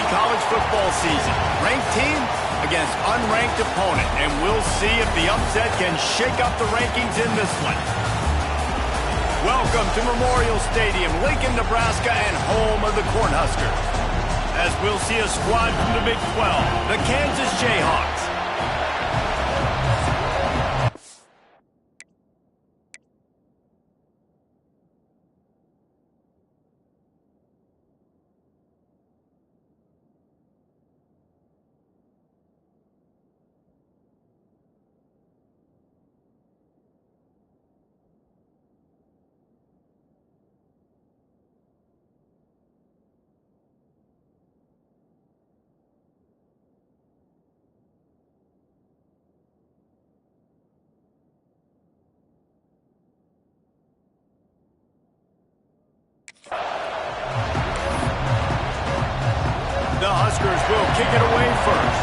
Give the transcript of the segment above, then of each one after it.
college football season. Ranked team against unranked opponent, and we'll see if the upset can shake up the rankings in this one. Welcome to Memorial Stadium, Lincoln, Nebraska, and home of the Cornhuskers. As we'll see a squad from the Big 12, the Kansas Jayhawks. The Huskers will kick it away first.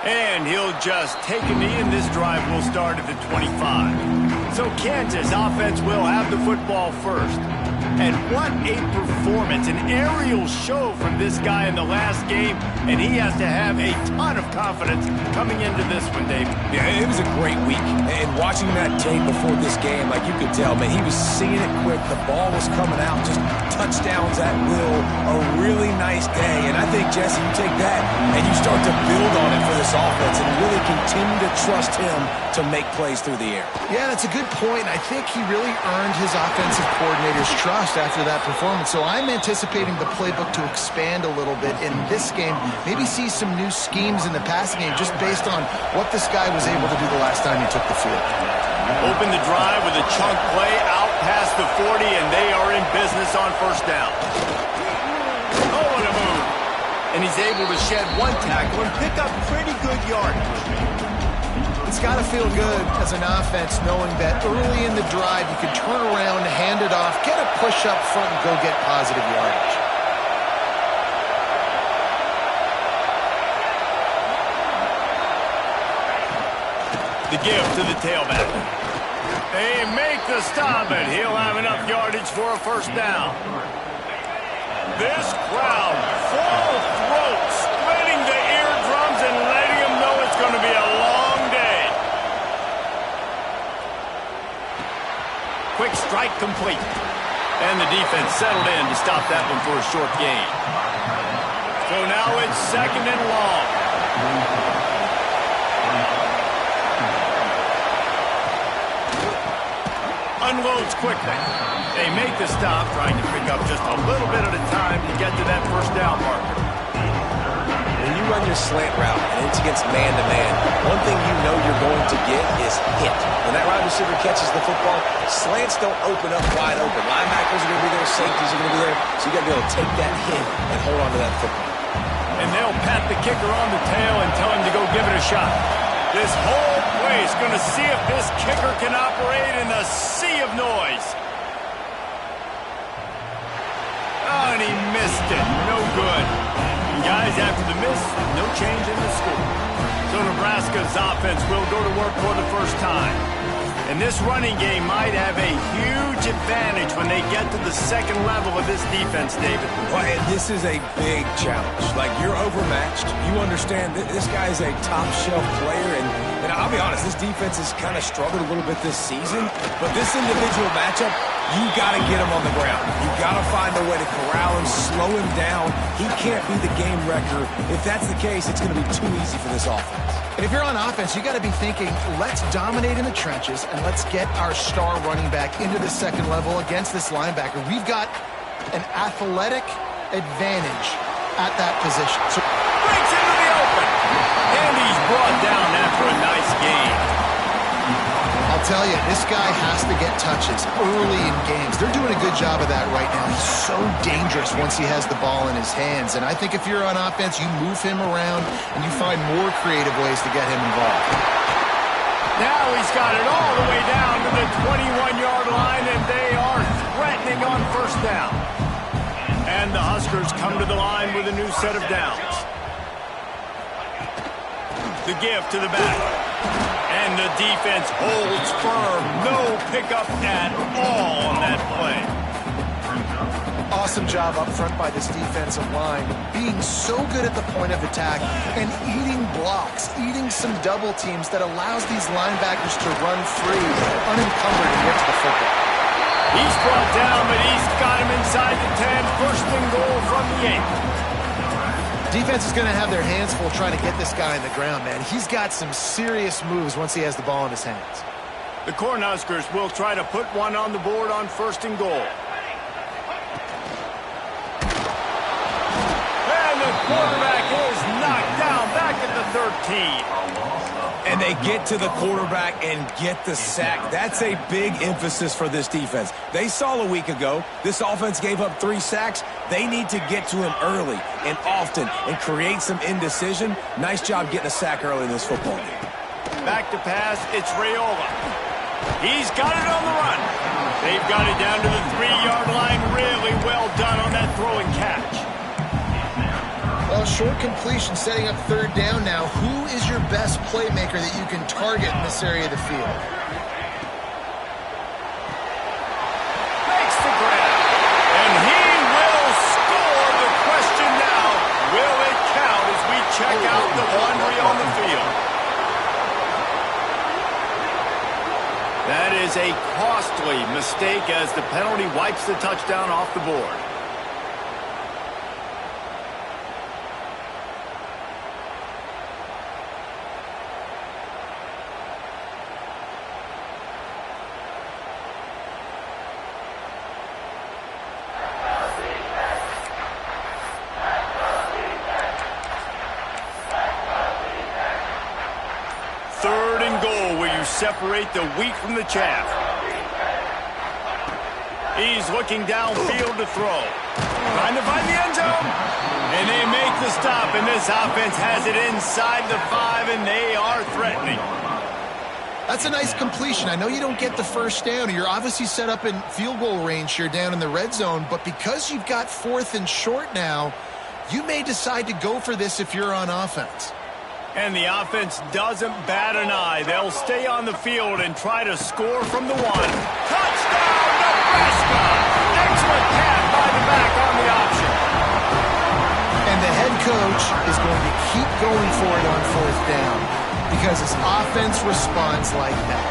And he'll just take a knee, and this drive will start at the 25. So Kansas offense will have the football first. And what a performance, an aerial show from this guy in the last game, and he has to have a ton of confidence coming into this one, Dave. Yeah, it was a great week, and watching that tape before this game, like you could tell, man, he was seeing it quick, the ball was coming out, just touchdowns at will, a really nice day, and I think, Jesse, you take that and you start to build on it for this offense and really continue to trust him to make plays through the air. Yeah, that's a good point. I think he really earned his offensive coordinator's trust after that performance. So I'm anticipating the playbook to expand a little bit in this game. Maybe see some new schemes in the passing game just based on what this guy was able to do the last time he took the field. Open the drive with a chunk play out past the 40, and they are in business on first down. Oh, what a move. And he's able to shed one tackle and pick up pretty good yardage. It's got to feel good as an offense knowing that early in the drive you can turn around, hand it off, get a push up front, and go get positive yardage. The give to the tailback. They make the stop, and he'll have enough yardage for a first down. This crowd, full throat, splitting the eardrums and letting them know it's going to be a long day. Quick strike complete. And the defense settled in to stop that one for a short gain. So now it's second and long. Unloads quickly. They make the stop, trying to pick up just a little bit at a time to get to that first down marker. When you run your slant route and it's against man-to-man, one thing you know you're going to get is hit. When that wide receiver catches the football, slants don't open up wide open. Linebackers are going to be there, safeties are going to be there, so you got to be able to take that hit and hold on to that football. And they'll pat the kicker on the tail and tell him to go give it a shot. This whole place going to see if this kicker can operate in the sea of noise. Oh, and he missed it. No good. And guys, after the miss, no change in the score. So Nebraska's offense will go to work for the first time. And this running game might have a huge advantage when they get to the second level of this defense, David. Well, and this is a big challenge. Like, you're overmatched. You understand that this guy is a top-shelf player, and I'll be honest, this defense has kind of struggled a little bit this season, but this individual matchup, you got to get him on the ground. You got to find a way to corral him, slow him down. He can't be the game wrecker. If that's the case, it's going to be too easy for this offense. And if you're on offense, you got to be thinking, let's dominate in the trenches and let's get our star running back into the second level against this linebacker. We've got an athletic advantage at that position. So breaks into the open. And he's brought down after a nice game. I'll tell you, this guy has to get touches early in games. They're doing a good job of that right now. He's so dangerous once he has the ball in his hands. And I think if you're on offense, you move him around and you find more creative ways to get him involved. Now he's got it all the way down to the 21-yard line, and they are threatening on first down. And the Huskers come to the line with a new set of downs. The give to the back. And the defense holds firm. No pick up at all on that play. Awesome job up front by this defensive line, being so good at the point of attack and eating blocks, eating some double teams that allows these linebackers to run free, unencumbered, and get to the football. He's brought down, but he's got him inside the 10. First and goal from the 8. Defense is going to have their hands full trying to get this guy in the ground, man. He's got some serious moves once he has the ball in his hands. The Cornhuskers will try to put one on the board on first and goal. Quarterback is knocked down back at the 13. And they get to the quarterback and get the sack. That's a big emphasis for this defense. They saw a week ago, this offense gave up 3 sacks. They need to get to him early and often and create some indecision. Nice job getting a sack early in this football game. Back to pass, it's Raiola. He's got it on the run. They've got it down to the 3-yard line. Really well done on that throw and catch. Well, short completion setting up third down now. Who is your best playmaker that you can target in this area of the field? Makes the grab. And he will score. The question now, will it count as we check out the laundry on the field? That is a costly mistake as the penalty wipes the touchdown off the board. Third and goal, where you separate the wheat from the chaff. He's looking downfield to throw. Trying to find the end zone. And they make the stop, and this offense has it inside the 5, and they are threatening. That's a nice completion. I know you don't get the first down. You're obviously set up in field goal range here down in the red zone, but because you've got 4th and short now, you may decide to go for this if you're on offense. And the offense doesn't bat an eye. They'll stay on the field and try to score from the 1. Touchdown, Nebraska! Excellent pass by the back on the option. And the head coach is going to keep going for it on 4th down because his offense responds like that.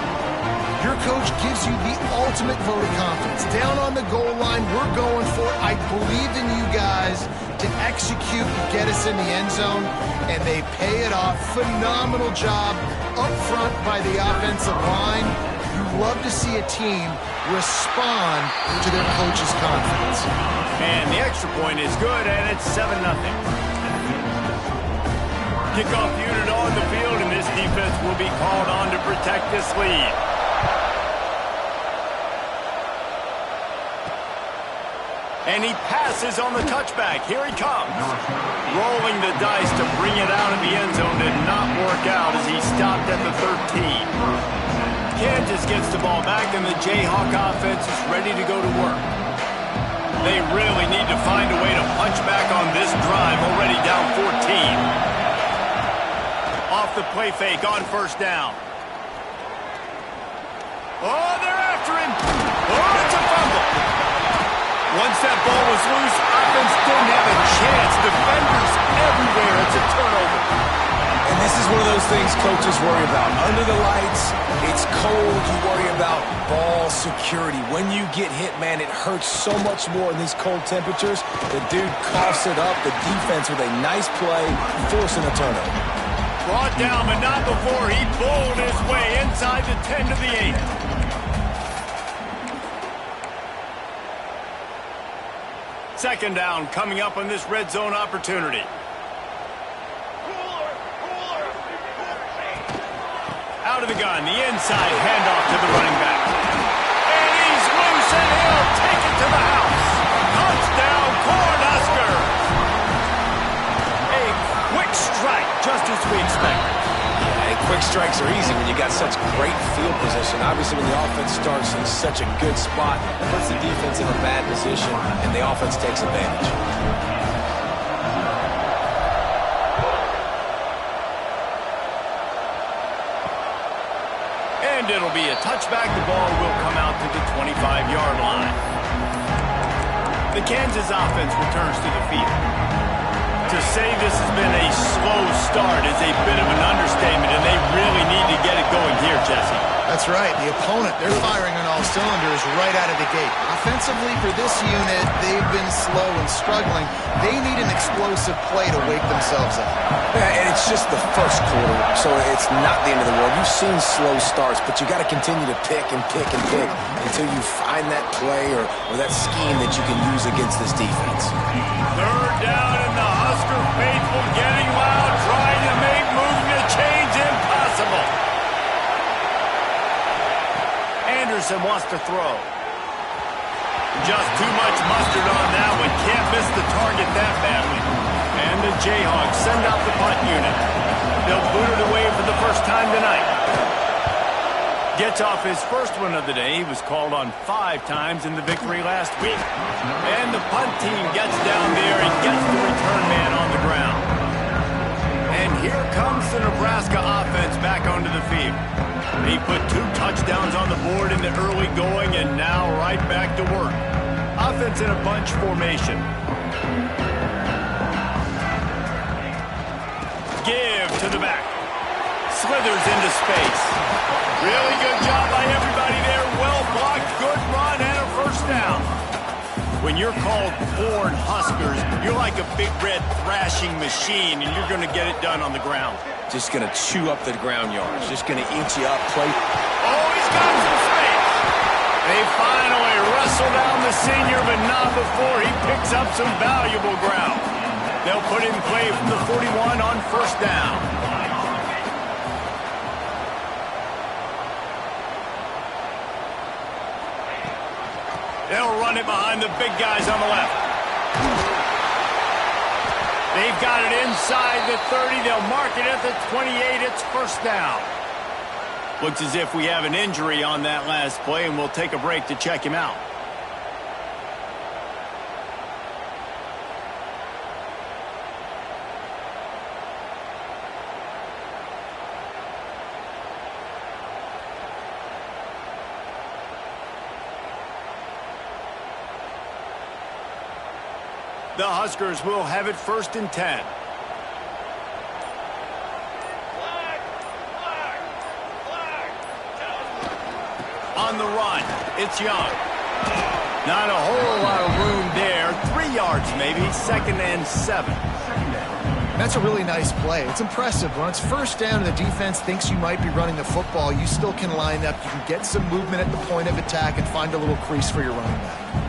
Your coach gives you the ultimate vote of confidence. Down on the goal line, we're going for it. I believe in you guys to execute and get us in the end zone, and they pay it off. Phenomenal job up front by the offensive line. You love to see a team respond to their coach's confidence. And the extra point is good, and it's 7-0. Kickoff unit on the field, and this defense will be called on to protect this lead. And he passes on the touchback. Here he comes. Rolling the dice to bring it out of the end zone did not work out as he stopped at the 13. Kansas gets the ball back, and the Jayhawk offense is ready to go to work. They really need to find a way to punch back on this drive, already down 14. Off the play fake on first down. Oh, they're after him. Oh, it's a fumble. Once that ball was loose, offense didn't have a chance. Defenders everywhere. It's a turnover. And this is one of those things coaches worry about. Under the lights, it's cold. You worry about ball security. When you get hit, man, it hurts so much more in these cold temperatures. The dude coughs it up. The defense with a nice play, forcing a turnover. Brought down, but not before he bowled his way inside the 10 to the 8. Second down coming up on this red zone opportunity. Out of the gun, the inside handoff to the running back. And he's loose, and he'll take it to the house. Touchdown, Cornhuskers. A quick strike, just as we expected. Quick strikes are easy when you got such great field position. Obviously, when the offense starts in such a good spot, it puts the defense in a bad position, and the offense takes advantage. And And it'll be a touchback. The ball will come out to the 25-yard line. The Kansas offense returns to the field. To say this has been a slow start is a bit of an understatement, and they really need to get it going here, Jesse. That's right. The opponent, they're firing on all cylinders right out of the gate. Offensively, for this unit, they've been slow and struggling. They need an explosive play to wake themselves up. Yeah, and it's just the first quarter, so it's not the end of the world. You've seen slow starts, but you got to continue to pick and pick and pick until you find that play or that scheme that you can use against this defense. Third down, and the Husker faithful getting loud, trying to make moves to change impossible. Anderson wants to throw. Just too much mustard on that one. Can't miss the target that badly. And the Jayhawks send out the punt unit. They'll boot it away for the first time tonight. Gets off his first one of the day. He was called on 5 times in the victory last week. And the punt team gets down there and gets the return man on the ground. And here comes the Nebraska offense back onto the field. He put 2 touchdowns on the board in the early going and now right back to work. Offense in a bunch formation. Give to the back. Slithers into space. Really good job by everybody there. Well blocked, good run, and a first down. When you're called Born Huskers, you're like a big red thrashing machine, and you're going to get it done on the ground. Just going to chew up the ground yards. Just going to eat you up. Play. Oh, he's got some space. They finally wrestle down the senior, but not before he picks up some valuable ground. They'll put in play from the 41 on first down. They'll run it behind the big guys on the left. They've got it inside the 30. They'll mark it at the 28. It's first down. Looks as if we have an injury on that last play, and we'll take a break to check him out. The Huskers will have it first and 10. On the run, it's Young. Not a whole lot of room there. 3 yards maybe, 2nd and 7. That's a really nice play. It's impressive. When it's first down and the defense thinks you might be running the football, you still can line up. You can get some movement at the point of attack and find a little crease for your running back.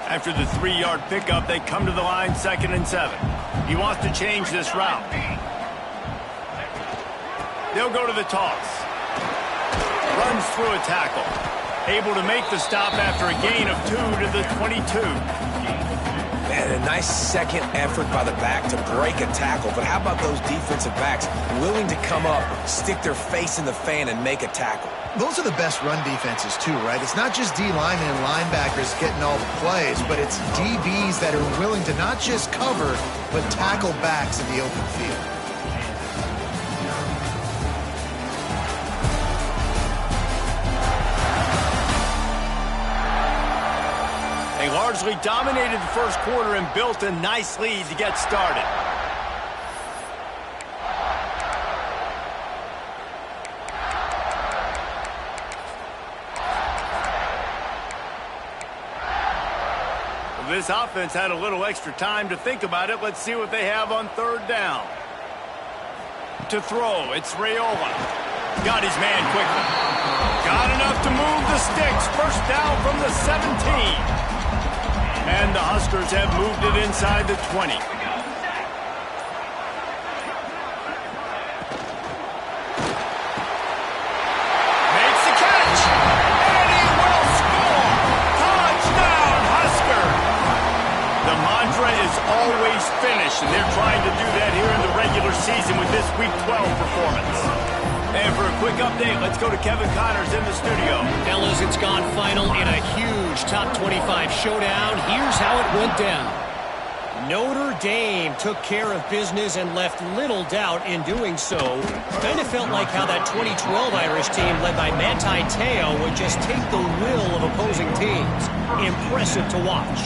After the 3-yard pickup, they come to the line, 2nd and 7. He wants to change this route. They'll go to the toss. Runs through a tackle. Able to make the stop after a gain of 2 to the 22. Man, a nice second effort by the back to break a tackle. But how about those defensive backs willing to come up, stick their face in the fan, and make a tackle? Those are the best run defenses too, right? It's not just D-linemen and linebackers getting all the plays, but it's DBs that are willing to not just cover, but tackle backs in the open field. They largely dominated the first quarter and built a nice lead to get started. This offense had a little extra time to think about it. Let's see what they have on 3rd down. To throw, it's Raiola. Got his man quickly. Got enough to move the sticks. First down from the 17. And the Huskers have moved it inside the 20. Makes the catch. And he will score. Touchdown, Husker. The mantra is always finish, and they're trying to do that here in the regular season with this Week 12 performance. And for a quick update, let's go to Kevin Connors in the studio. Fellas, it's gone final in a huge top 25 showdown. Here's how it went down. Notre Dame took care of business and left little doubt in doing so. Kind of felt like how that 2012 Irish team led by Manti Te'o would just take the will of opposing teams. Impressive to watch.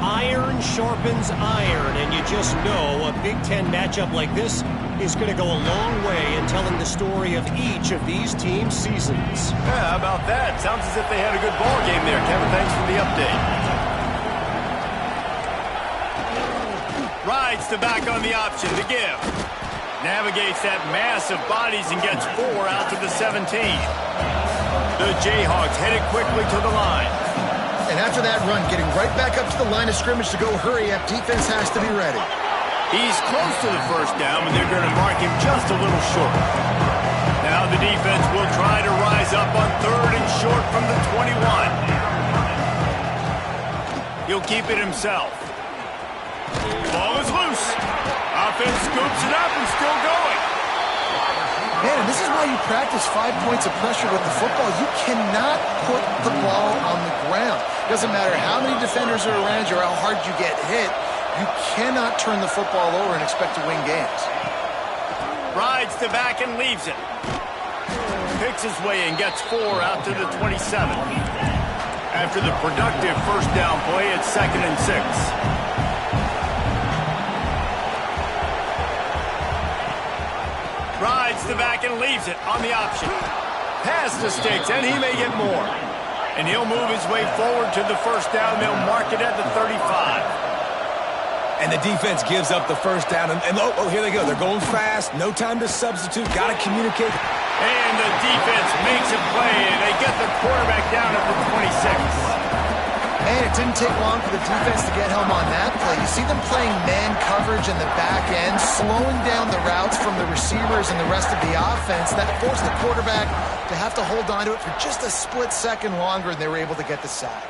Iron sharpens iron, and you just know a Big Ten matchup like this is going to go a long way in telling the story of each of these teams' seasons. Yeah, how about that? Sounds as if they had a good ball game there, Kevin. Thanks for the update. Rides the back on the option to give. Navigates that mass of bodies and gets 4 out to the 17. The Jayhawks headed quickly to the line. And after that run, getting right back up to the line of scrimmage to go hurry up, defense has to be ready. He's close to the first down, but they're going to mark him just a little short. Now the defense will try to rise up on 3rd and short from the 21. He'll keep it himself. Ball is loose. Offense scoops it up and still going. Man, and this is why you practice 5 points of pressure with the football. You cannot put the ball on the ground. Doesn't matter how many defenders are around you or how hard you get hit. You cannot turn the football over and expect to win games. Rides the back and leaves it. Picks his way and gets 4 out to the 27. After the productive first down play, it's 2nd and 6. Rides the back and leaves it on the option. Pass the sticks, and he may get more. And he'll move his way forward to the first down. They'll mark it at the 35. And the defense gives up the first down. And oh, here they go. They're going fast. No time to substitute. Got to communicate. And the defense makes a play, and they get the quarterback down at the 26. And it didn't take long for the defense to get home on that play. You see them playing man coverage in the back end, slowing down the routes from the receivers and the rest of the offense. That forced the quarterback to have to hold on to it for just a split second longer, and they were able to get the sack.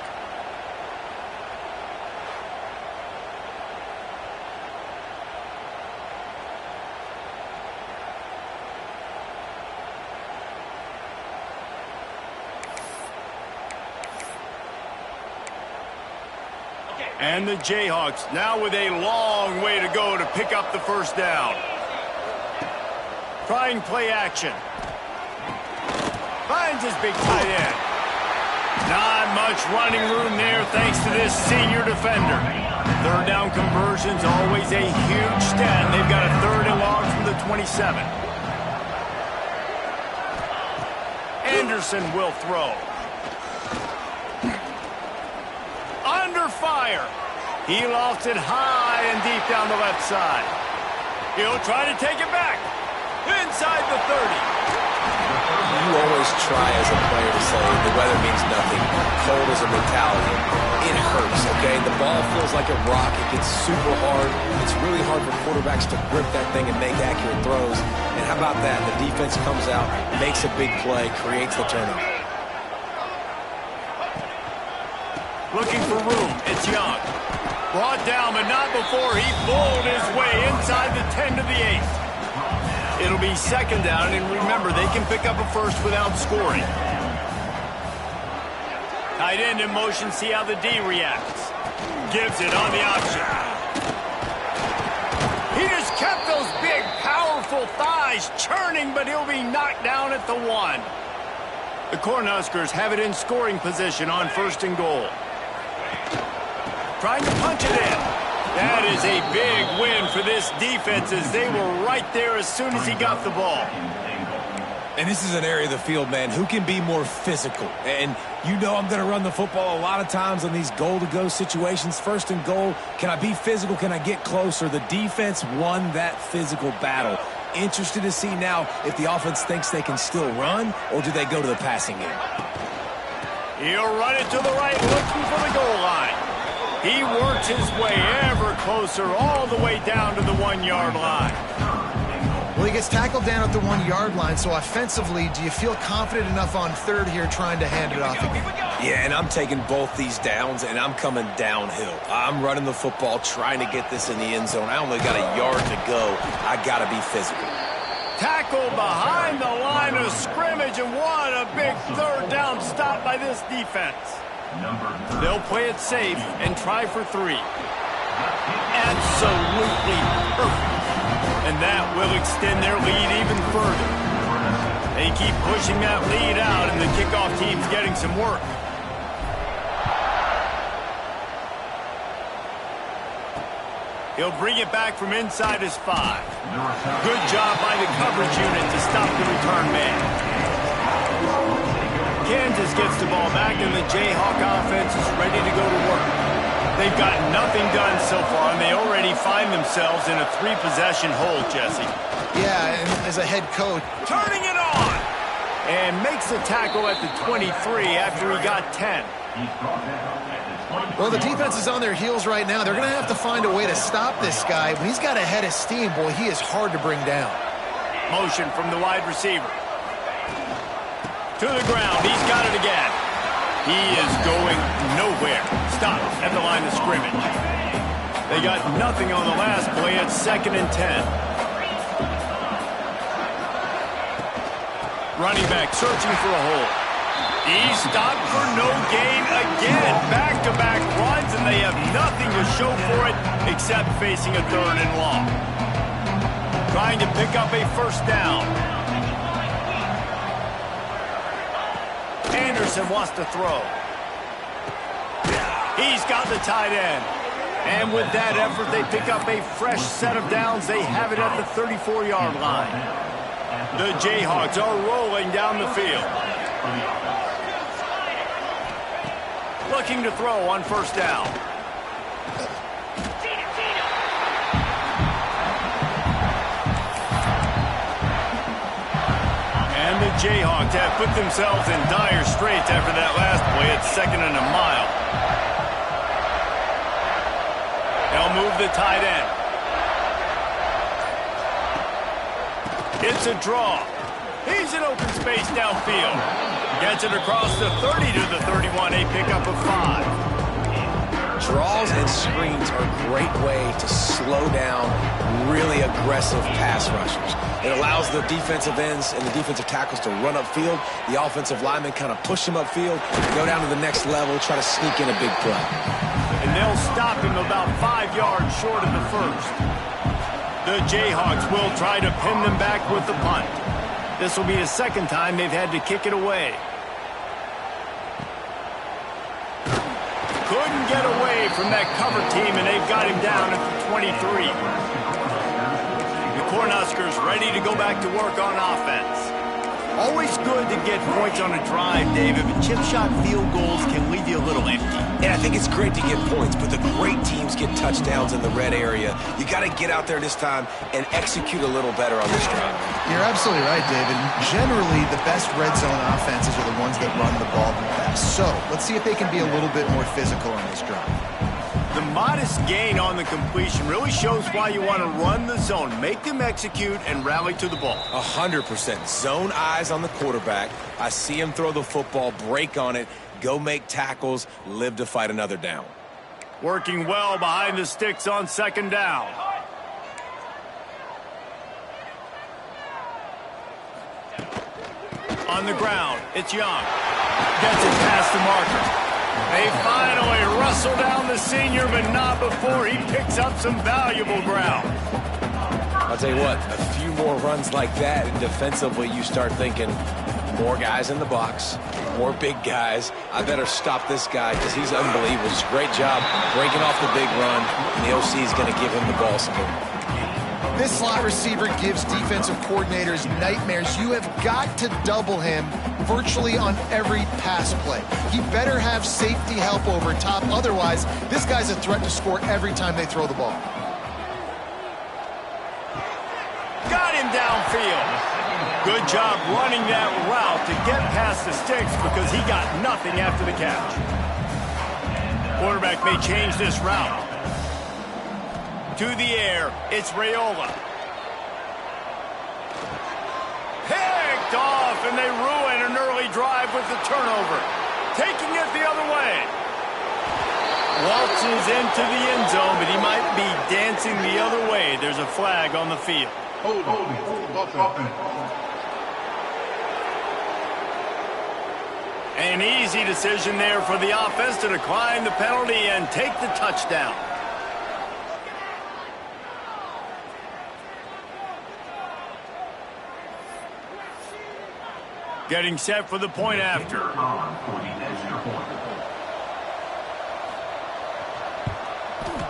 And the Jayhawks now with a long way to go to pick up the first down. Trying play action. Finds his big tight end. Not much running room there thanks to this senior defender. 3rd down conversion's always a huge stat. They've got a 3rd and long from the 27. Anderson will throw. Under fire. He lofts it high and deep down the left side. He'll try to take it back. Inside the 30. You always try as a player to say the weather means nothing. Cold is a mentality. It hurts, okay? The ball feels like a rock. It gets super hard. It's really hard for quarterbacks to grip that thing and make accurate throws. And how about that? The defense comes out, makes a big play, creates the turnover. Looking for room. It's Young. Brought down, but not before he bowled his way inside the 10 to the 8. It'll be 2nd down, and remember, they can pick up a first without scoring. Tight end in motion, see how the D reacts. Gives it on the option. He just kept those big, powerful thighs churning, but he'll be knocked down at the 1. The Cornhuskers have it in scoring position on 1st and goal. Trying to punch it in. That is a big win for this defense as they were right there as soon as he got the ball. And this is an area of the field, man, who can be more physical. And you know I'm going to run the football a lot of times on these goal-to-go situations. 1st and goal, can I be physical? Can I get closer? The defense won that physical battle. Interested to see now if the offense thinks they can still run, or do they go to the passing game? He'll run it to the right, looking for the goal line. He works his way ever closer all the way down to the 1-yard line. Well, he gets tackled down at the 1-yard line, so offensively, do you feel confident enough on 3rd here trying to hand it off again? Yeah, and I'm taking both these downs, and I'm coming downhill. I'm running the football, trying to get this in the end zone. I only got a yard to go. I got to be physical. Tackled behind the line of scrimmage, and what a big 3rd down stop by this defense. They'll play it safe and try for 3. Absolutely perfect. And that will extend their lead even further. They keep pushing that lead out, and the kickoff team's getting some work. He'll bring it back from inside his 5. Good job by the coverage unit to stop the return man. Kansas gets the ball back, and the Jayhawk offense is ready to go to work. They've got nothing done so far, and they already find themselves in a 3-possession hole, Jesse. Yeah, and as a head coach, turning it on! And makes the tackle at the 23 after he got 10. well, the defense is on their heels right now. They're going to have to find a way to stop this guy. When he's got a head of steam, boy, he is hard to bring down. Motion from the wide receiver. To the ground. He's got it again. He is going nowhere. Stopped at the line of scrimmage. They got nothing on the last play at 2nd and 10. Running back searching for a hole. He's stopped for no gain again. Back-to-back runs, and they have nothing to show for it except facing a 3rd and long. Trying to pick up a 1st down. Anderson wants to throw. He's got the tight end. And with that effort, they pick up a fresh set of downs. They have it at the 34-yard line. The Jayhawks are rolling down the field. Looking to throw on 1st down. And the Jayhawks have put themselves in dire straits after that last play at 2nd and a mile. They'll move the tight end. It's a draw. He's in open space downfield. Gets it across the 30 to the 31, a pickup of 5. Draws and screens are a great way to slow down really aggressive pass rushers. It allows the defensive ends and the defensive tackles to run upfield. The offensive linemen kind of push them upfield, go down to the next level, try to sneak in a big play. And they'll stop him about 5 yards short of the 1st. The Jayhawks will try to pin them back with the punt. This will be the 2nd time they've had to kick it away. Couldn't get away from that cover team, and they've got him down at the 23. The Cornhuskers ready to go back to work on offense. Always good to get points on a drive, David, but chip shot field goals can leave you a little empty. And I think it's great to get points, but the great teams get touchdowns in the red area. You got to get out there this time and execute a little better on this drive. You're absolutely right, David. Generally, the best red zone offenses are the ones that run the ball the best. So let's see if they can be a little bit more physical on this drive. The modest gain on the completion really shows why you want to run the zone. Make them execute and rally to the ball. 100%. Zone eyes on the quarterback. I see him throw the football, break on it, go make tackles, live to fight another down. Working well behind the sticks on 2nd down. On the ground, it's Young. Gets it past the marker. They finally wrestle down the senior, but not before he picks up some valuable ground. I'll tell you what, a few more runs like that, and defensively you start thinking, more guys in the box, more big guys. I better stop this guy because he's unbelievable. Just great job breaking off the big run, and the OC is going to give him the ball some more. This slot receiver gives defensive coordinators nightmares. You have got to double him virtually on every pass play. He better have safety help over top. Otherwise, this guy's a threat to score every time they throw the ball. Got him downfield. Good job running that route to get past the sticks because he got nothing after the catch. Quarterback may change this route. To the air, it's Raiola. Picked off, and they ruin an early drive with the turnover. Taking it the other way. Waltzes into the end zone, but he might be dancing the other way. There's a flag on the field. Hold on. An easy decision there for the offense to decline the penalty and take the touchdown. Getting set for the point after.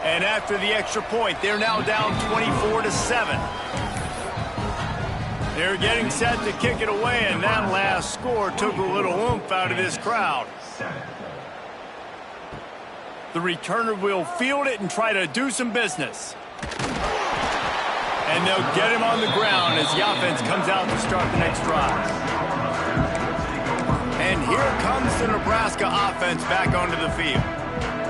And after the extra point, they're now down 24-7. They're getting set to kick it away, and that last score took a little oomph out of this crowd. The returner will field it and try to do some business. And they'll get him on the ground as the offense comes out to start the next drive. And here comes the Nebraska offense back onto the field.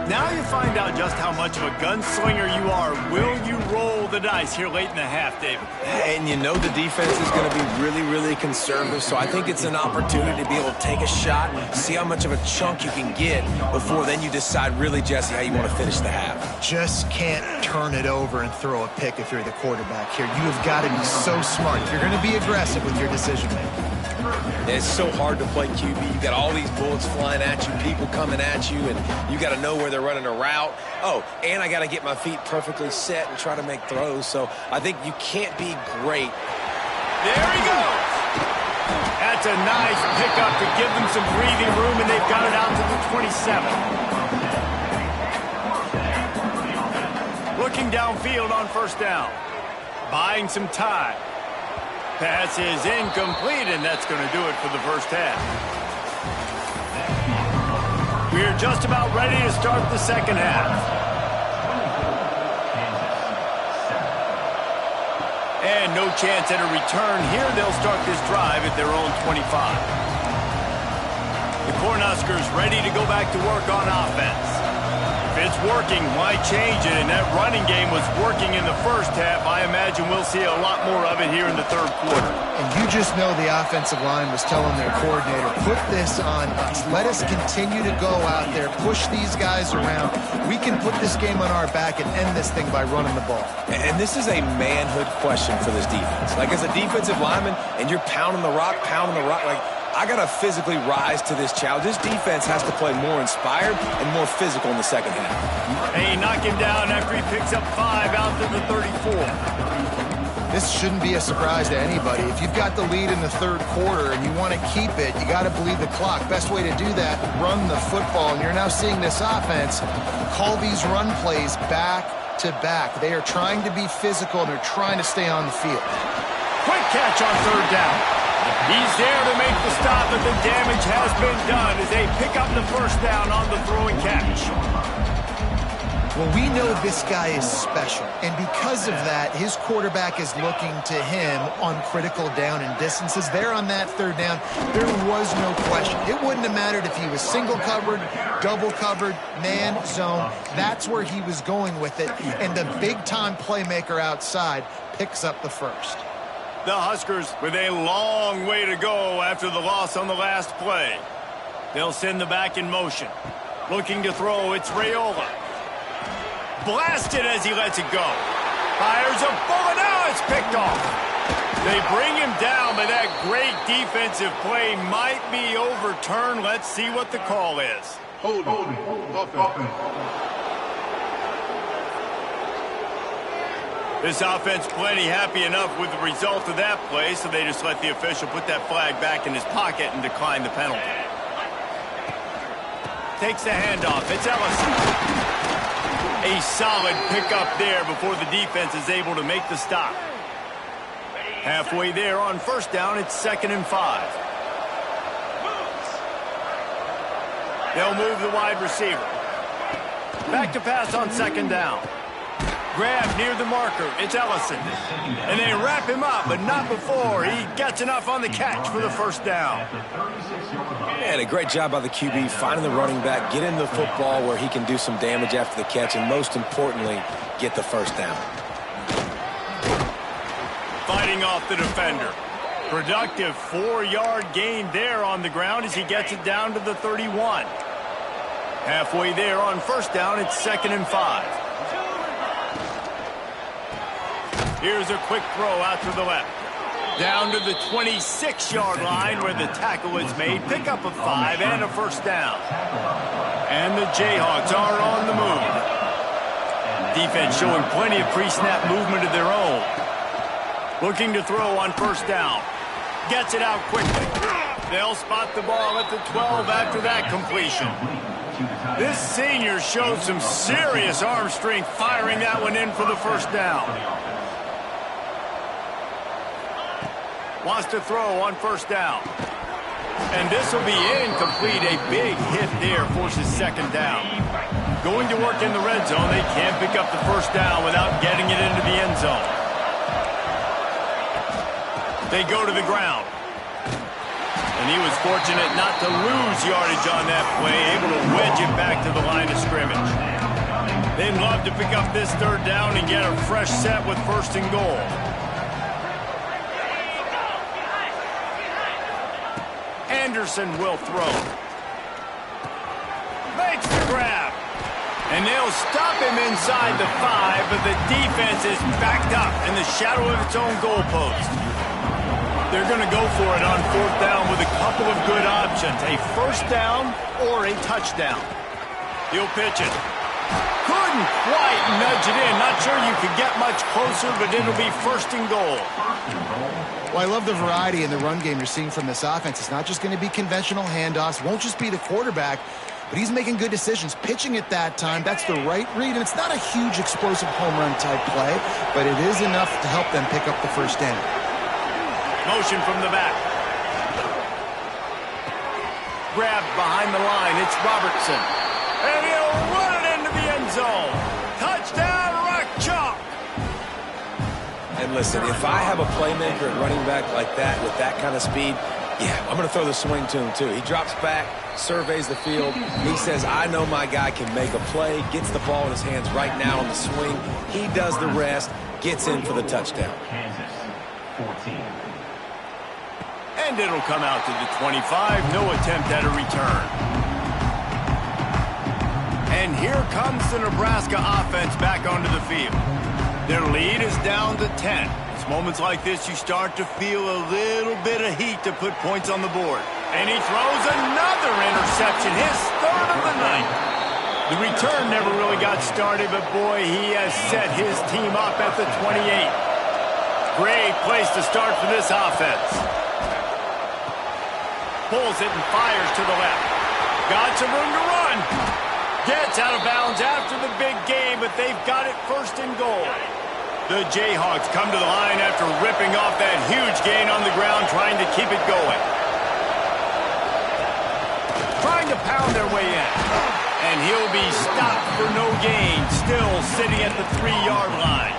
Now you find out just how much of a gunslinger you are. Will you roll the dice here late in the half, David? And you know the defense is going to be really, really conservative, so I think it's an opportunity to be able to take a shot, see how much of a chunk you can get before then you decide really, Jesse, how you want to finish the half. Just can't turn it over and throw a pick if you're the quarterback here. You have got to be so smart. You're going to be aggressive with your decision-making. It's so hard to play QB. You got all these bullets flying at you, people coming at you, and you got to know where they're running a route. Oh, and I got to get my feet perfectly set and try to make throws. So I think you can't be great. There he goes. That's a nice pickup to give them some breathing room, and they've got it out to the 27. Looking downfield on first down. Buying some time. Pass is incomplete, and that's going to do it for the first half. We're just about ready to start the second half. And no chance at a return here. They'll start this drive at their own 25. The Cornhuskers ready to go back to work on offense. If it's working, why change it? And that running game was working in the first half. I imagine we'll see a lot more of it here in the third quarter. And you just know the offensive line was telling their coordinator, put this on us. Let us continue to go out there, push these guys around. We can put this game on our back and end this thing by running the ball. And this is a manhood question for this defense. Like, as a defensive lineman, and you're pounding the rock, like, I got to physically rise to this challenge. This defense has to play more inspired and more physical in the second half. Hey, knock him down after he picks up 5 out to the 34. This shouldn't be a surprise to anybody. If you've got the lead in the third quarter and you want to keep it, you got to bleed the clock. Best way to do that, run the football. And you're now seeing this offense call these run plays back to back. They are trying to be physical, and they're trying to stay on the field. Quick catch on third down. He's there to make the stop, but the damage has been done as they pick up the first down on the throwing catch. Well, we know this guy is special, and because of that, his quarterback is looking to him on critical down and distances. There on that third down, there was no question. It wouldn't have mattered if he was single covered, double covered, man, zone. That's where he was going with it, and the big-time playmaker outside picks up the first. The Huskers with a long way to go after the loss on the last play. They'll send the back in motion. Looking to throw, it's Raiola. Blasted as he lets it go. Fires a bullet, now it's picked off. They bring him down, but that great defensive play might be overturned. Let's see what the call is. Holding. Offense. This offense plenty happy enough with the result of that play, so they just let the official put that flag back in his pocket and decline the penalty. Takes the handoff. It's Ellison. A solid pickup there before the defense is able to make the stop. Halfway there on first down, it's 2nd and 5. They'll move the wide receiver. Back to pass on 2nd down. Grab near the marker. It's Ellison. And they wrap him up, but not before he gets enough on the catch for the first down. Man, a great job by the QB finding the running back, getting the football where he can do some damage after the catch, and most importantly, get the first down. Fighting off the defender. Productive 4-yard gain there on the ground as he gets it down to the 31. Halfway there on first down, it's 2nd and 5. Here's a quick throw out to the left. Down to the 26-yard line where the tackle is made. Pick up a 5 and a first down. And the Jayhawks are on the move. Defense showing plenty of pre-snap movement of their own. Looking to throw on first down. Gets it out quickly. They'll spot the ball at the 12 after that completion. This senior showed some serious arm strength firing that one in for the first down. Wants to throw on first down. And this will be incomplete. A big hit there forces second down. Going to work in the red zone. They can't pick up the first down without getting it into the end zone. They go to the ground. And he was fortunate not to lose yardage on that play, able to wedge it back to the line of scrimmage. They'd love to pick up this third down and get a fresh set with first and goal. Anderson will throw. Makes the grab. And they'll stop him inside the 5, but the defense is backed up in the shadow of its own goalpost. They're going to go for it on fourth down with a couple of good options. A first down or a touchdown. He'll pitch it. Couldn't quite nudge it in. Not sure you could get much closer, but it'll be first and goal. Well, I love the variety in the run game you're seeing from this offense. It's not just going to be conventional handoffs. Won't just be the quarterback, but he's making good decisions. Pitching at that time, that's the right read, and it's not a huge explosive home run type play, but it is enough to help them pick up the first down. Motion from the back. Grabbed behind the line. It's Robertson. And he'll run it into the end zone. Touchdown, Rock Chalk. And listen, if I have a playmaker at running back like that with that kind of speed, yeah, I'm going to throw the swing to him too. He drops back, surveys the field. He says, I know my guy can make a play, gets the ball in his hands right now on the swing. He does the rest, gets in for the touchdown. Kansas, 14. And it'll come out to the 25. No attempt at a return. And here comes the Nebraska offense back onto the field. Their lead is down to 10. It's moments like this you start to feel a little bit of heat to put points on the board. And he throws another interception, his third of the night. The return never really got started, but boy, he has set his team up at the 28. Great place to start for this offense. Pulls it and fires to the left. Got some room to run. Gets out of bounds after the big game, but they've got it first and goal. The Jayhawks come to the line after ripping off that huge gain on the ground, trying to keep it going. Trying to pound their way in. And he'll be stopped for no gain, still sitting at the 3-yard line.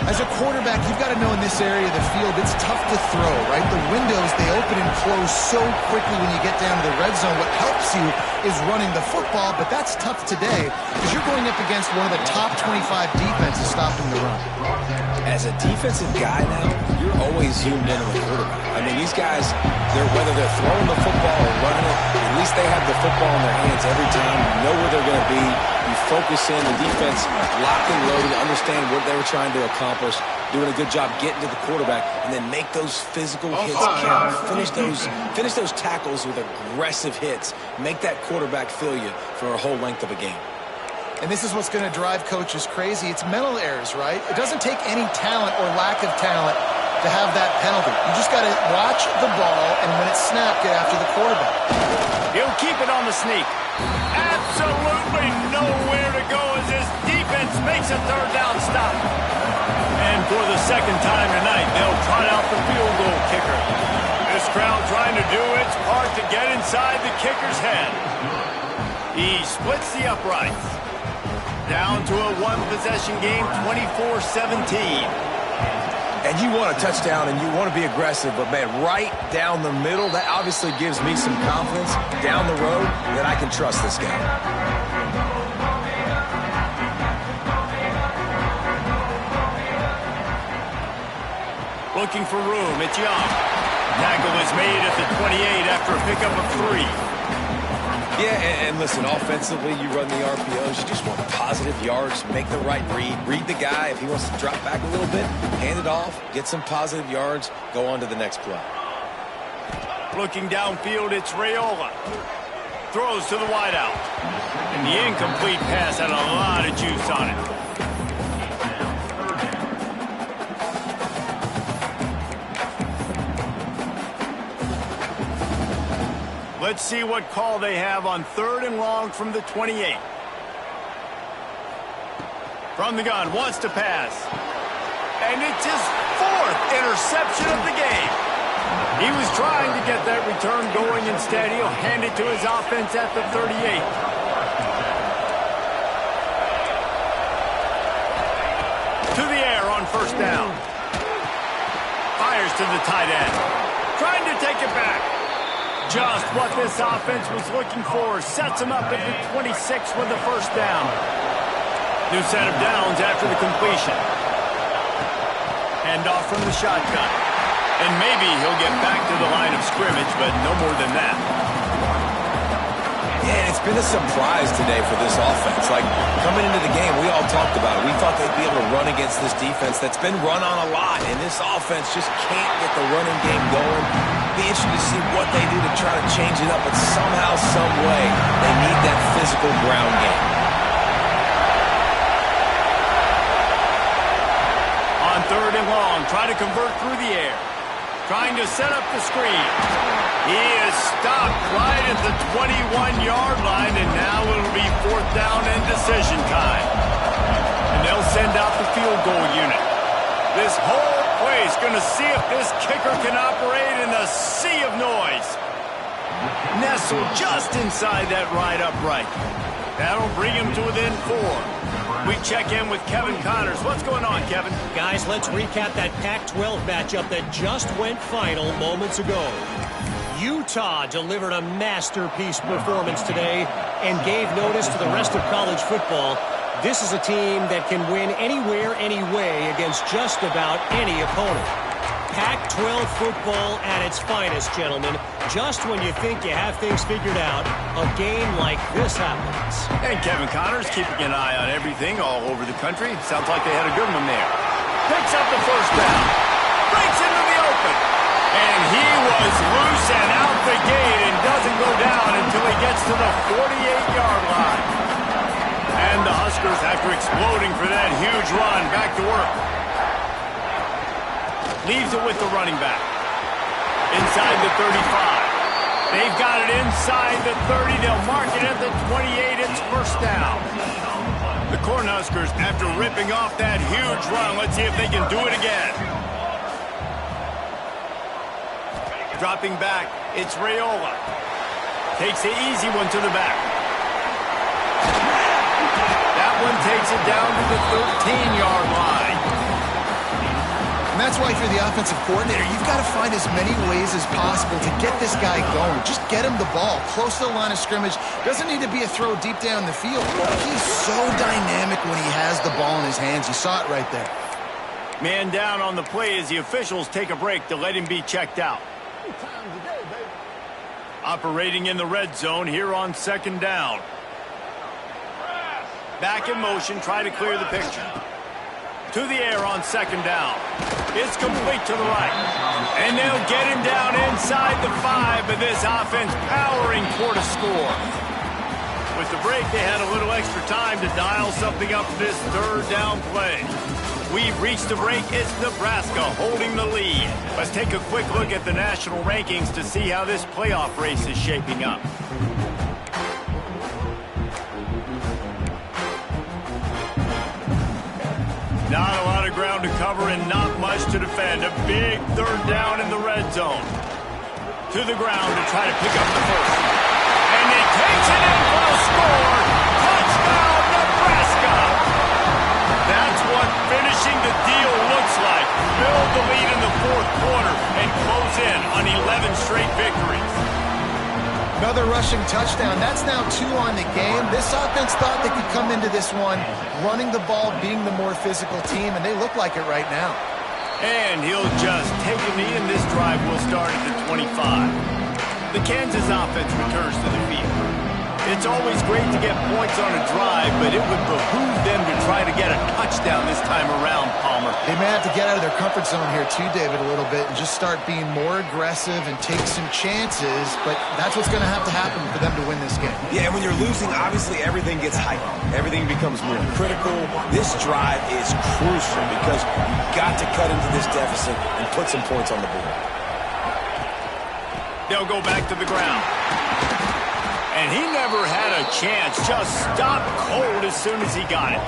As a quarterback, you've got to know in this area of the field, it's tough to throw, right? The windows, they open and close so quickly when you get down to the red zone. What helps you is running the football, but that's tough today because you're going up against one of the top 25 defenses stopping the run. As a defensive guy now, you're always zoomed in on the quarterback. I mean, these guys, whether they're throwing the football or running it, at least they have the football in their hands every time. You know where they're going to be. You focus in. The defense locked and loaded, understand what they were trying to accomplish, doing a good job getting to the quarterback, and then make those physical hits count. Finish those tackles with aggressive hits. Make that quarterback feel you for a whole length of a game. And this is what's going to drive coaches crazy. It's mental errors, right? It doesn't take any talent or lack of talent to have that penalty. You just got to watch the ball, and when it's snapped, get after the quarterback. He'll keep it on the sneak. Absolutely nowhere to go as his defense makes a third down stop. And for the second time tonight, they'll trot out the field goal kicker. This crowd trying to do its part to get inside the kicker's head. He splits the uprights. Down to a one-possession game, 24-17. And you want a touchdown and you want to be aggressive, but, man, right down the middle, that obviously gives me some confidence down the road that I can trust this guy. Looking for room. It's Young. Tackle is made at the 28 after a pickup of 3. Yeah, and listen, offensively, you run the RPOs. You just want positive yards, make the right read the guy. If he wants to drop back a little bit, hand it off, get some positive yards, go on to the next play. Looking downfield, it's Raiola. Throws to the wideout. And the incomplete pass had a lot of juice on it. Let's see what call they have on 3rd and long from the 28. From the gun, wants to pass. And it's his 4th interception of the game. He was trying to get that return going. Instead, he'll hand it to his offense at the 38. To the air on 1st down. Fires to the tight end. Trying to take it back. Just what this offense was looking for. Sets him up at the 26 with the 1st down. New set of downs after the completion. Hand off from the shotgun. And maybe he'll get back to the line of scrimmage, but no more than that. Yeah, it's been a surprise today for this offense. Like, coming into the game, we all talked about it. We thought they'd be able to run against this defense that's been run on a lot, and this offense just can't get the running game going. Be interested to see what they do to try to change it up, but somehow, some way, they need that physical ground game. On 3rd and long, try to convert through the air. Trying to set up the screen. He is stopped right at the 21-yard line, and now it'll be 4th down and decision time. And they'll send out the field goal unit. This whole place going to see if this kicker can operate in the sea of noise. Nestled just inside that right upright. That'll bring him to within 4. We check in with Kevin Connors. What's going on, Kevin? Guys, let's recap that Pac-12 matchup that just went final moments ago. Utah delivered a masterpiece performance today and gave notice to the rest of college football. This is a team that can win anywhere, any way against just about any opponent. Pac-12 football at its finest, gentlemen. Just when you think you have things figured out, a game like this happens. And Kevin Connors keeping an eye on everything all over the country. Sounds like they had a good one there. Picks up the 1st down. Breaks into the open. And he was loose and out the gate and doesn't go down until he gets to the 48-yard line. And the Huskers, after exploding for that huge run, back to work. Leaves it with the running back. Inside the 35. They've got it inside the 30. They'll mark it at the 28. It's 1st down. The Cornhuskers, after ripping off that huge run, let's see if they can do it again. Dropping back, it's Raiola. Takes the easy one to the back. That one takes it down to the 13-yard line. And that's why if you're the offensive coordinator, you've got to find as many ways as possible to get this guy going. Just get him the ball close to the line of scrimmage. Doesn't need to be a throw deep down the field. He's so dynamic when he has the ball in his hands. You saw it right there. Man down on the play as the officials take a break to let him be checked out. Operating in the red zone here on 2nd down. Back in motion, try to clear the picture. To the air on 2nd down. It's complete to the right. And they'll get him down inside the 5, but this offense powering toward a score. With the break, they had a little extra time to dial something up this 3rd down play. We've reached the break. It's Nebraska holding the lead. Let's take a quick look at the national rankings to see how this playoff race is shaping up. Not a lot of ground to cover and not much to defend. A big 3rd down in the red zone. To the ground to try to pick up the 1st. And he takes it in for a score. Touchdown, Nebraska! That's what finishing the deal looks like. Build the lead in the 4th quarter and close in on 11 straight victories. Another rushing touchdown. That's now 2 on the game. This offense thought they could come into this one running the ball, being the more physical team, and they look like it right now. And he'll just take a knee, and this drive will start at the 25. The Kansas offense returns to the field. It's always great to get points on a drive, but it would behoove them to try to get a touchdown this time around, Palmer. They may have to get out of their comfort zone here too, David, a little bit and just start being more aggressive and take some chances, but that's what's going to have to happen for them to win this game. Yeah, when you're losing, obviously everything gets heightened. Everything becomes more critical. This drive is crucial because you've got to cut into this deficit and put some points on the board. They'll go back to the ground. And he never had a chance. Just stopped cold as soon as he got it.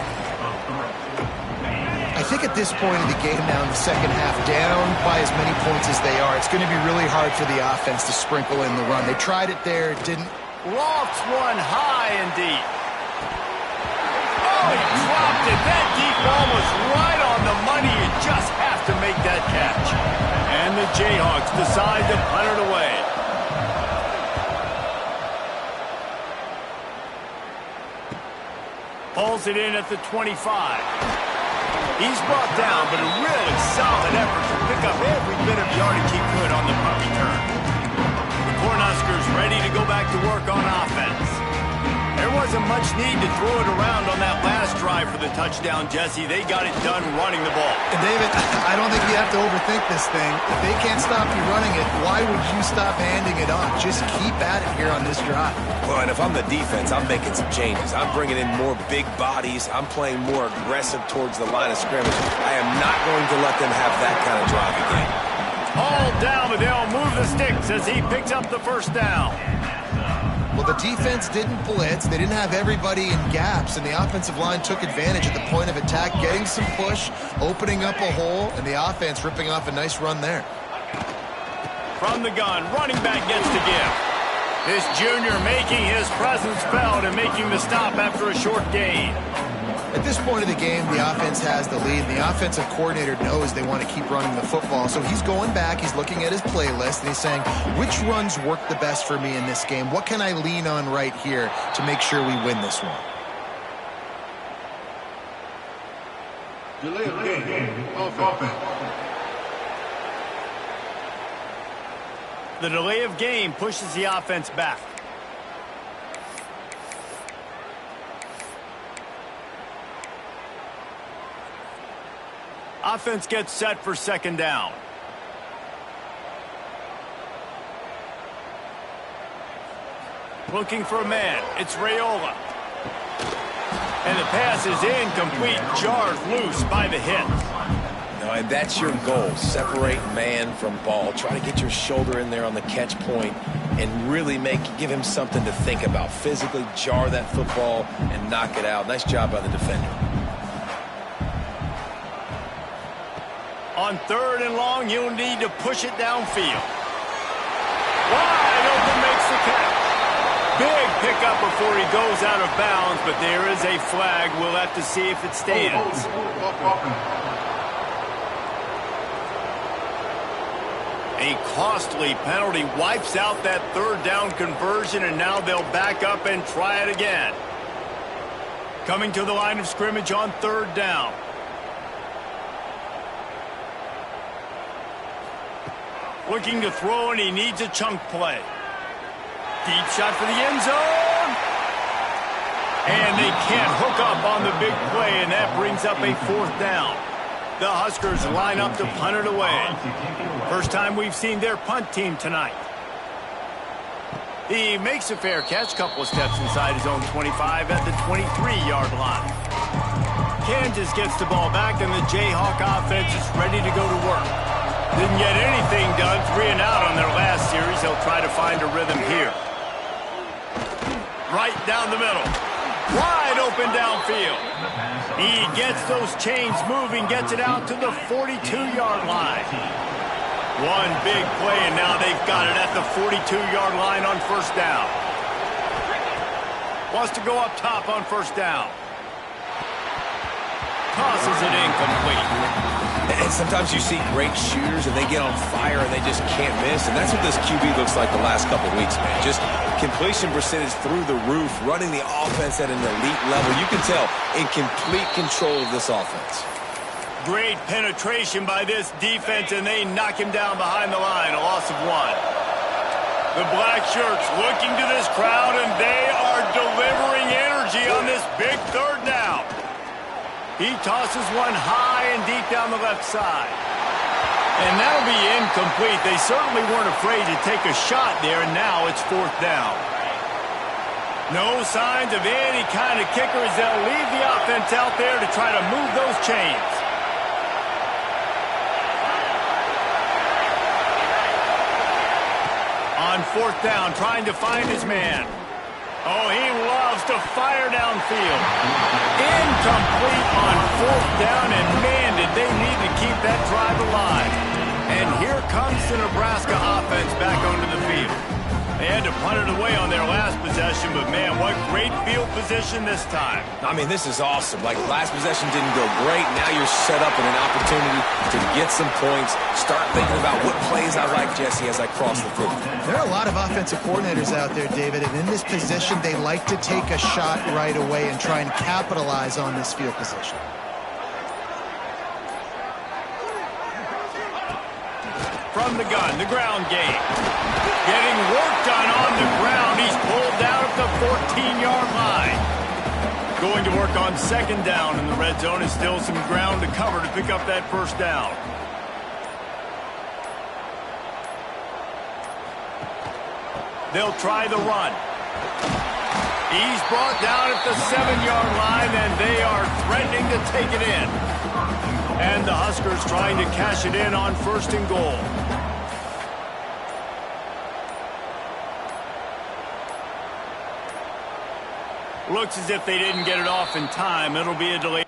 I think at this point in the game now in the second half, down by as many points as they are, it's going to be really hard for the offense to sprinkle in the run. They tried it there, it didn't. Lofts one high and deep. Oh, he dropped it. That deep ball was right on the money. You just have to make that catch. And the Jayhawks decide to punt it away. Pulls it in at the 25. He's brought down, but a really solid effort to pick up every bit of yardage he could on the punt return. The Cornhuskers ready to go back to work on offense. There wasn't much need to throw it around on that last drive for the touchdown, Jesse. They got it done running the ball. And David, I don't think you have to overthink this thing. If they can't stop you running it, why would you stop handing it off? Just keep at it here on this drive. Well, and if I'm the defense, I'm making some changes. I'm bringing in more big bodies. I'm playing more aggressive towards the line of scrimmage. I am not going to let them have that kind of drive again. All down, but they'll move the sticks as he picks up the first down. Well, the defense didn't blitz. They didn't have everybody in gaps, and the offensive line took advantage at the point of attack, getting some push, opening up a hole, and the offense ripping off a nice run there. From the gun, running back gets to give. This junior making his presence felt and making the stop after a short gain. At this point of the game, the offense has the lead. The offensive coordinator knows they want to keep running the football. So he's going back, he's looking at his playlist, and he's saying, which runs work the best for me in this game? What can I lean on right here to make sure we win this one? Delay of game. Offense. The delay of game pushes the offense back. Offense gets set for second down. Looking for a man. It's Raiola. And the pass is incomplete. Jarred loose by the hit. No, and that's your goal. Separate man from ball. Try to get your shoulder in there on the catch point and really give him something to think about. Physically jar that football and knock it out. Nice job by the defender. On third and long, you'll need to push it downfield. Wide open makes the catch. Big pickup before he goes out of bounds, but there is a flag. We'll have to see if it stands. A costly penalty wipes out that third down conversion, and now they'll back up and try it again. Coming to the line of scrimmage on third down. Looking to throw, and he needs a chunk play. Deep shot for the end zone. And they can't hook up on the big play, and that brings up a fourth down. The Huskers line up to punt it away. First time we've seen their punt team tonight. He makes a fair catch, couple of steps inside his own 25 at the 23-yard line. Kansas gets the ball back, and the Jayhawk offense is ready to go to work. Didn't get anything done, 3 and out on their last series. They'll try to find a rhythm here. Right down the middle. Wide open downfield. He gets those chains moving, gets it out to the 42-yard line. One big play, and now they've got it at the 42-yard line on first down. Wants to go up top on first down. Tosses it incomplete. And sometimes you see great shooters and they get on fire and they just can't miss. And that's what this QB looks like the last couple of weeks, man. Just completion percentage through the roof, running the offense at an elite level. You can tell in complete control of this offense. Great penetration by this defense, and they knock him down behind the line, a loss of 1. The black shirts looking to this crowd, and they are delivering energy on this big third down. He tosses one high and deep down the left side. And that'll be incomplete. They certainly weren't afraid to take a shot there, and now it's fourth down. No signs of any kind of kicker as they'll leave the offense out there to try to move those chains. On fourth down, trying to find his man. Oh, he loves to fire downfield. Incomplete on fourth down, and man, did they need to keep that drive alive. And here comes the Nebraska offense back onto the field. They had to punt it away on their last possession, but man, what great field position this time. I mean, this is awesome. Like, last possession didn't go great. Now you're set up in an opportunity to get some points. Start thinking about what plays I like, Jesse, as I cross the field. There are a lot of offensive coordinators out there, David, and in this position, they like to take a shot right away and try and capitalize on this field position. From the gun, the ground game. Getting work done on the ground. He's pulled down at the 14-yard line. Going to work on second down in the red zone. Is still some ground to cover to pick up that first down. They'll try the run. He's brought down at the 7-yard line, and they are threatening to take it in. And the Huskers trying to cash it in on first and goal. Looks as if they didn't get it off in time. It'll be a delay.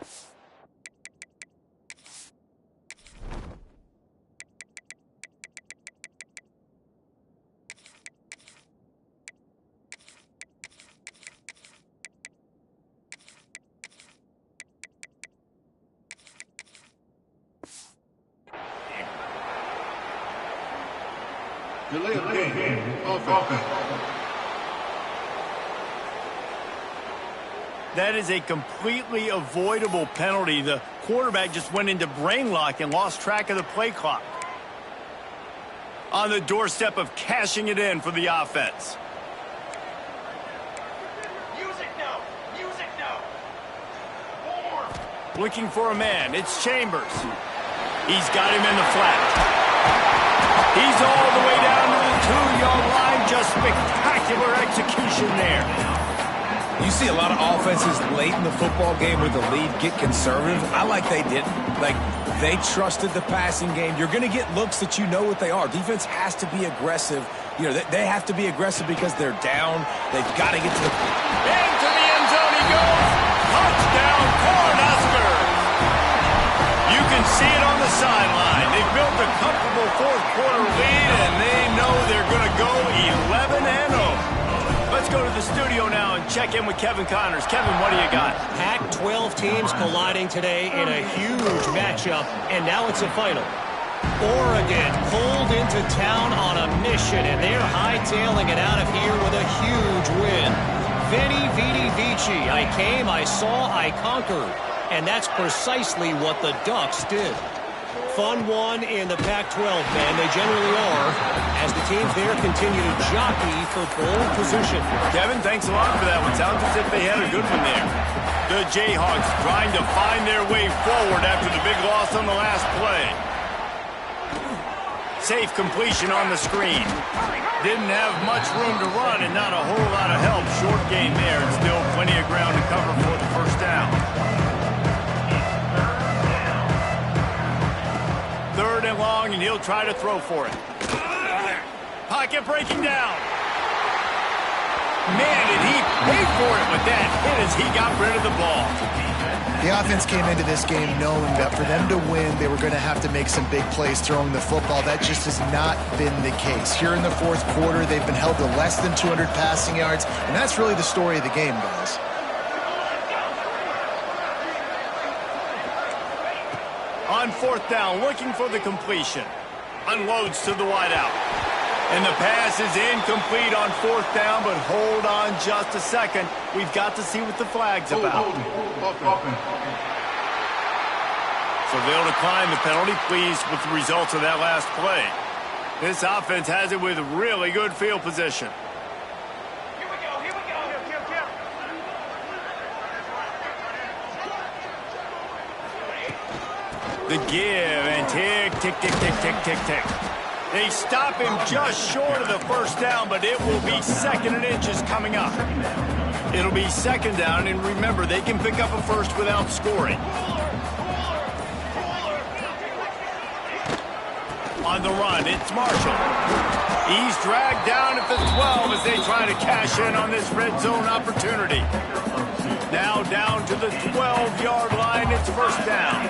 Delay of game. Offense. That is a completely avoidable penalty. The quarterback just went into brain lock and lost track of the play clock. On the doorstep of cashing it in for the offense. Music now! Music now! Looking for a man. It's Chambers. He's got him in the flat. He's all the way down to the 2-yard line. Just spectacular execution there. You see a lot of offenses late in the football game with the lead get conservative. I like they didn't. Like, they trusted the passing game. You're going to get looks that you know what they are. Defense has to be aggressive. You know, they have to be aggressive because they're down. They've got to get to the... Into the end zone he goes. Touchdown, Cornhuskers. You can see it on the sideline. They've built a comfortable fourth-quarter lead, and they know they're going to go 11-0. Let's go to the studio now and check in with Kevin Connors. Kevin, what do you got? Pac-12 teams colliding today in a huge matchup, and now it's a final. Oregon pulled into town on a mission, and they're hightailing it out of here with a huge win. Veni, Vidi, Vici. I came, I saw, I conquered. And that's precisely what the Ducks did. Fun one in the Pac-12, man. They generally are, as the teams there continue to jockey for pole position. Kevin, thanks a lot for that one. Sounds as if they had a good one there. The Jayhawks trying to find their way forward after the big loss on the last play. Safe completion on the screen. Didn't have much room to run and not a whole lot of help. Short gain there and still plenty of ground to cover for the first down. Third and long, and he'll try to throw for it. Pocket breaking down. Man, did he wait for it with that hit as he got rid of the ball. The offense came into this game knowing that for them to win, they were going to have to make some big plays throwing the football. That just has not been the case. Here in the fourth quarter, they've been held to less than 200 passing yards, and that's really the story of the game, guys. On fourth down, looking for the completion. Unloads to the wideout. And the pass is incomplete on fourth down, but hold on just a second. We've got to see what the flag's about. So they'll decline the penalty, pleased with the results of that last play. This offense has it with really good field position. Here we go, here we go. The give and tick, tick, tick, tick, tick, tick, tick. They stop him just short of the first down, but it will be second and inches coming up. It'll be second down, and remember, they can pick up a first without scoring. On the run, it's Marshall. He's dragged down at at the 12 as they try to cash in on this red zone opportunity. Now down to the 12-yard line. It's first down.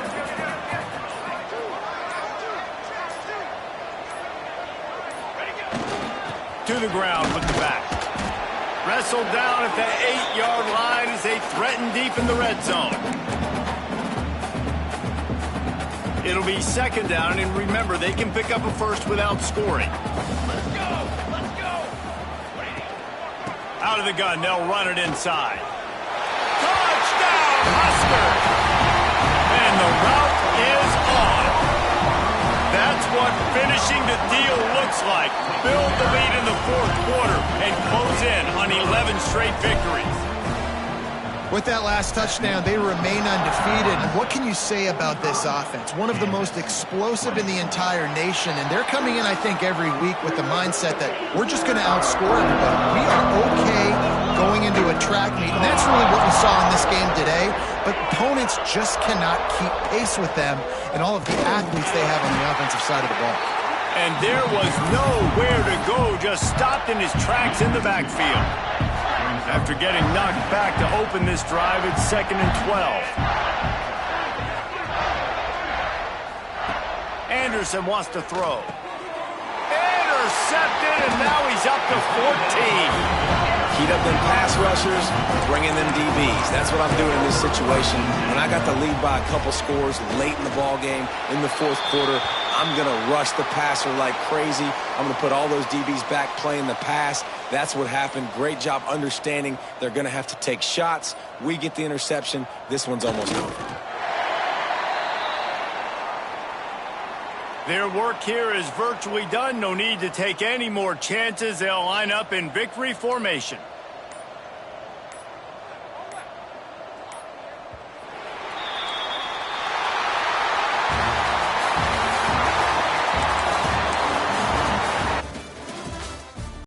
To the ground with the back. Wrestled down at the 8-yard line as they threaten deep in the red zone. It'll be second down, and remember, they can pick up a first without scoring. Let's go! Let's go! Out of the gun, they'll run it inside. Touchdown, Huskers! And the route is on. That's what finishing the deal looks like. Build the lead in the fourth quarter and close in on 11 straight victories. With that last touchdown, they remain undefeated. And what can you say about this offense? One of the most explosive in the entire nation. And they're coming in, I think, every week with the mindset that we're just going to outscore everybody. We are okay going into a track meet. And that's really what we saw in this game today. But opponents just cannot keep pace with them and all of the athletes they have on the offensive side of the ball. And there was nowhere to go, just stopped in his tracks in the backfield. After getting knocked back to open this drive, it's 2nd and 12. Anderson wants to throw. Intercepted, and now he's up to 14. Heat up them pass rushers, bring in them DBs. That's what I'm doing in this situation. When I got the lead by a couple scores late in the ball game, in the fourth quarter, I'm going to rush the passer like crazy. I'm going to put all those DBs back playing the pass. That's what happened. Great job understanding they're going to have to take shots. We get the interception. This one's almost over. Their work here is virtually done. No need to take any more chances. They'll line up in victory formation.